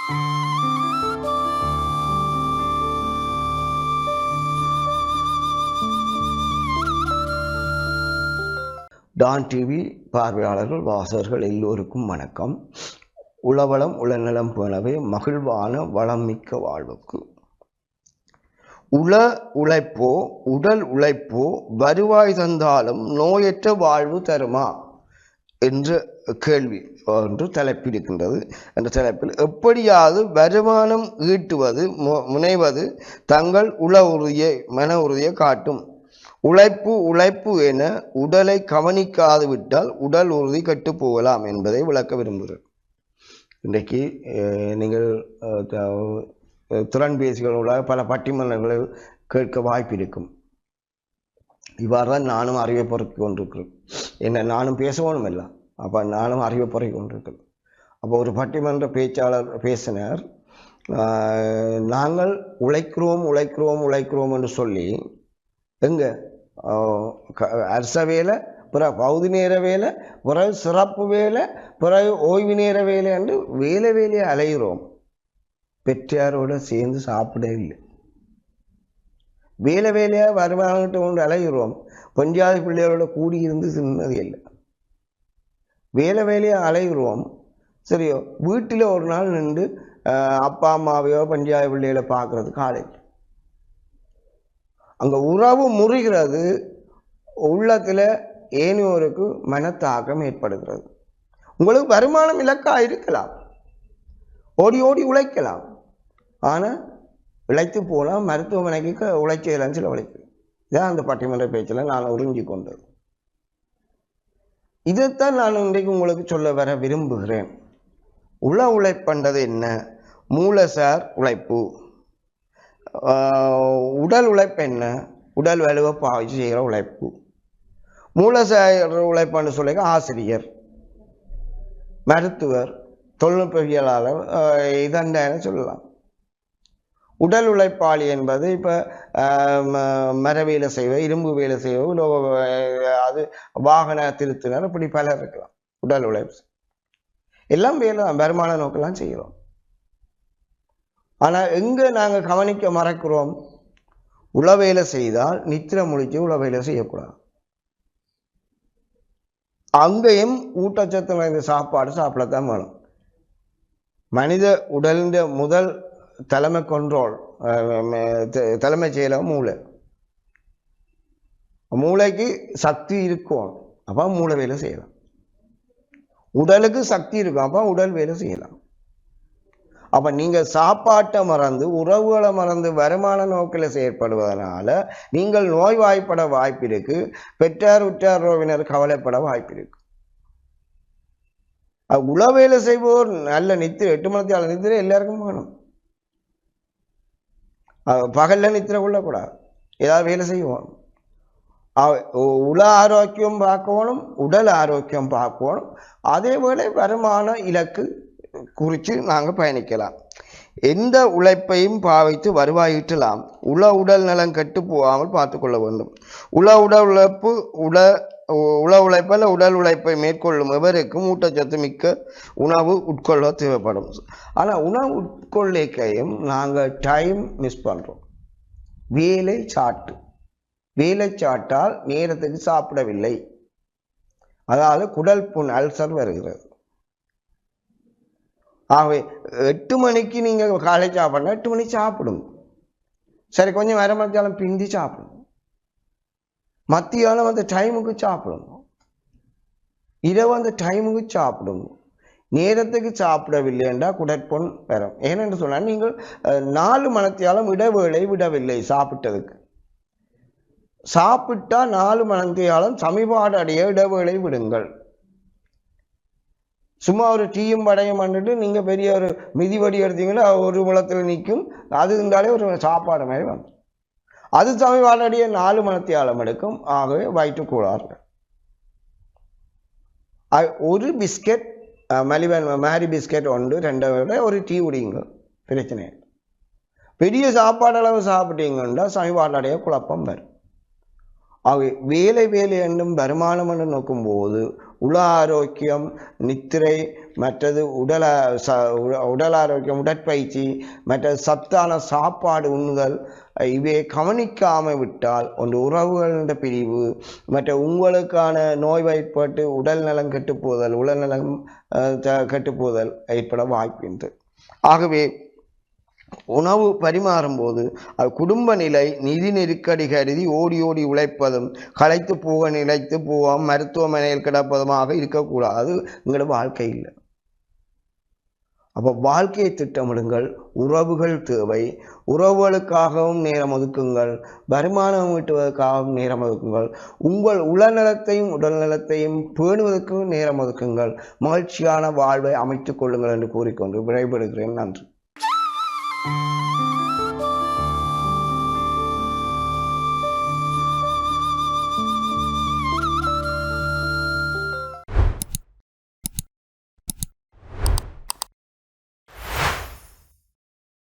Don TV பார்வையாளர்கள் வாசகர்கள் எல்லோருக்கும் வணக்கம். உளவளம் உளநலம் போலவே மகிழ்வான வளமிக்க வாழ்வுக்கு உழைப்போ உடல் உழைப்போ வருவாய் தந்தாலும் நோயற்ற வாழ்வு தருமா என்ற கேள்வி ஒன்று தலைப்பிருக்கின்றது. என்ற தலைப்பில் எப்படியாவது வருமானம் ஈட்டுவது முனைவது தங்கள் மன உறுதியை காட்டும். உழைப்பு என உடலை கவனிக்காது விட்டால் உடல் உறுதி கெட்டு போகலாம் என்பதை விளக்க விரும்புகிறேன். இன்றைக்கு நீங்கள் திறன்பேசிகளோட பல பட்டிமன்றங்களை கேட்க வாய்ப்பு இருக்கும். இவ்வாறு தான் நானும் அறிவை பொறுக்கி கொண்டிருக்கிறேன். என்ன நானும் பேசணும் இல்லை, அப்போ நானும் அறிவை பொறுக்கி கொண்டிருக்கிறேன். அப்போ ஒரு பட்டிமன்ற பேச்சாளர் பேசினார், நாங்கள் உழைக்கிறோம் என்று சொல்லி எங்க அரச வேலை, பிறகு பகுதி நேர வேலை, பிறகு சிறப்பு வேலை, பிறகு ஓய்வு நேர வேலை என்று வேலையை அலைகிறோம். பெற்றாரோட சேர்ந்து சாப்பிட இல்லை. வேலையாக வருமானத்தை கொண்டு அலைகிறோம். பஞ்சாதி பிள்ளைகளோட கூடியிருந்து தின்னது இல்லை. வேலையாக அலைகிறோம். சரியோ, வீட்டில் ஒரு நாள் நின்று அப்பா அம்மாவையோ பஞ்சாதி பிள்ளைகளை பார்க்கறது காலையில். அங்க உறவு முறிகிறது, உள்ளத்துல ஏனையோருக்கு மனத்தாக்கம் ஏற்படுகிறது. உங்களுக்கு வருமானம் இலக்கா இருக்கலாம், ஓடி உழைக்கலாம், ஆனா இழைத்து போனால் மருத்துவமனைக்கு உழைச்சலாம் சில உழைப்பு. இதான் அந்த பட்டிமன்ற பேச்சில் நான் உறிஞ்சி கொண்டது. இதைத்தான் நான் இன்றைக்கு உங்களுக்கு சொல்ல வர விரும்புகிறேன். உழைப்பண்டது என்ன? மூலசார் உழைப்பு. உடல் உழைப்பு என்ன? உடல் வலுவை பாய்ச்சி செய்கிற உழைப்பு. மூலசார் உழைப்புன்னு சொல்லி ஆசிரியர், மருத்துவர், தொழில்நுட்பவியலாளர் இதென்ன சொல்லலாம். உடல் உழைப்பாளி என்பது இப்போ மர வேலை செய்வோம், இரும்பு வேலை செய்வோம், அது வாகன திருத்தினர், இப்படி பலர் இருக்கலாம். உடல் உழைப்பு எல்லாம் வேலை வருமான நோக்கெல்லாம் செய்கிறோம். ஆனால் எங்கே நாங்கள் கவனிக்க மறக்கிறோம்? உளவேலை செய்தால் நித்திர முடிச்சு உளவேலை செய்யக்கூடாது. அங்கேயும் ஊட்டச்சத்து நிறைந்த சாப்பாடு சாப்பிடத்தான் வேணும். மனித உடலின் முதல் தலைமை கண்ட்ரோல், தலைமை செயலம் மூளைக்கு சக்தி இருக்கும், அப்போ மூளை வேலை செய்யலாம். உடலுக்கு சக்தி இருக்கும், அப்போ உடல் வேலை செய்யலாம். அப்ப நீங்க சாப்பாட்டை மறந்து உறவுகளை மறந்து வருமான நோக்கில் செயற்படுவதனால நீங்கள் நோய்வாய்ப்பட வாய்ப்பு இருக்கு. பெற்றார் உற்றார் உறவினர் கவலைப்பட வாய்ப்பு இருக்கு. உளவேலை செய்வோர் நல்ல நித்திரை, 8 மணி நித்திரை எல்லாருக்கும் வேணும். பகல்ல நித்திரை கொள்ளக்கூடாது, ஏதாவது வேலை செய்வோம். உள ஆரோக்கியம் பார்க்கணும், உடல் ஆரோக்கியம் பார்க்கணும். அதே வேளை வருமான இலக்கு குறித்து நாங்கள் பயணிக்கலாம். எந்த உழைப்பையும் பாவித்து வருவாயிட்டலாம். உடல் நலம் கெட்டு போகாமல் பார்த்து கொள்ள வேண்டும். உடல் உழைப்பை மேற்கொள்ளும் எவருக்கும் ஊட்டச்சத்து மிக்க உணவு உட்கொள்ள தேவைப்படும். ஆனால் உணவு உட்கொள்ளைக்கையும் நாங்கள் டைம் மிஸ் பண்றோம். வேலை சாட்டால் நேரத்துக்கு சாப்பிடவில்லை, அதாவது குடல் புண் அல்சர் வருகிறது. ஆகவே 8 மணிக்கு நீங்க காலை சாப்பிடணும், 8 மணிக்கு சாப்பிடுங்க. சரி, கொஞ்சம் அரை மத்தியாலம் பிந்தி சாப்பிடுங்க. மத்தியானம் அந்த டைமுக்கு சாப்பிடுங்க. இரவு அந்த டைமுக்கு சாப்பிடுங்க. நேரத்துக்கு சாப்பிடவில்லை என்றால் குடற்புண் வரும். ஏனென்று சொன்னால் நீங்கள் 4 மணித்தியாலம் இடைவேளை விடவில்லை சாப்பிட்டதுக்கு. சாப்பிட்டா 4 மணித்தியாலம் சமிபாடு அடைய இடைவேளை விடுங்கள். சும்மா ஒரு டீயும் வடையும் பண்ணிட்டு நீங்க பெரிய ஒரு மிதிவடி எடுத்தீங்கன்னா ஒரு முளத்தில் நிற்கும். அது இருந்தாலே ஒரு சாப்பாடு மாதிரி வந்து அது சமீபாடைய 4 மணித்தியாலம் எடுக்கும். ஆகவே வயிற்று கூடாது. ஒரு பிஸ்கெட் மேரி பிஸ்கெட் 1-2 ஒரு டீ குடிங்க, பிரச்சனை. பெரிய சாப்பாடு அளவு சாப்பிட்டீங்கன்னா சமீபாடைய குழப்பம் வரும். ஆகவே வேலை என்னும் வருமானம் என்று நோக்கும் போது உள ஆரோக்கியம், நித்திரை, மற்றது உடல் ஆரோக்கியம், உடற்பயிற்சி, மற்றது சத்தான சாப்பாடு உண்ணுதல், இவையை கவனிக்காமல் விட்டால் ஒன்று உறவுகள பிரிவு, மற்ற உங்களுக்கான நோய்வாய்ப்பட்டு உடல் நலம் கெட்டுப்போதல், உடல் நலம் கெட்டுப்போதல் ஏற்பட வாய்ப்புண்டு. ஆகவே உணவு பரிமாறும் போது அது குடும்ப நிலை, நிதி நெருக்கடி கருதி ஓடி ஓடி உழைப்பதும் களைத்து போக நிலைத்து போவோம் மருத்துவமனையில் கிடப்பதுமாக இருக்கக்கூடாது. அது எங்களோட வாழ்க்கை இல்லை. அப்போ வாழ்க்கையை திட்டமிடுங்கள். உறவுகள் தேவை. உறவுகளுக்காகவும் நேரம் ஒதுக்குங்கள். வருமானம் ஈட்டுவதற்காகவும் நேரம் ஒதுக்குங்கள். உங்கள் உளநலத்தையும் உடல் நலத்தையும் பேணுவதற்கும் நேரம் ஒதுக்குங்கள். மகிழ்ச்சியான வாழ்வை அமைத்துக் கொள்ளுங்கள் என்று கூறிக்கொண்டு விடைபெறுகிறேன். நன்றி.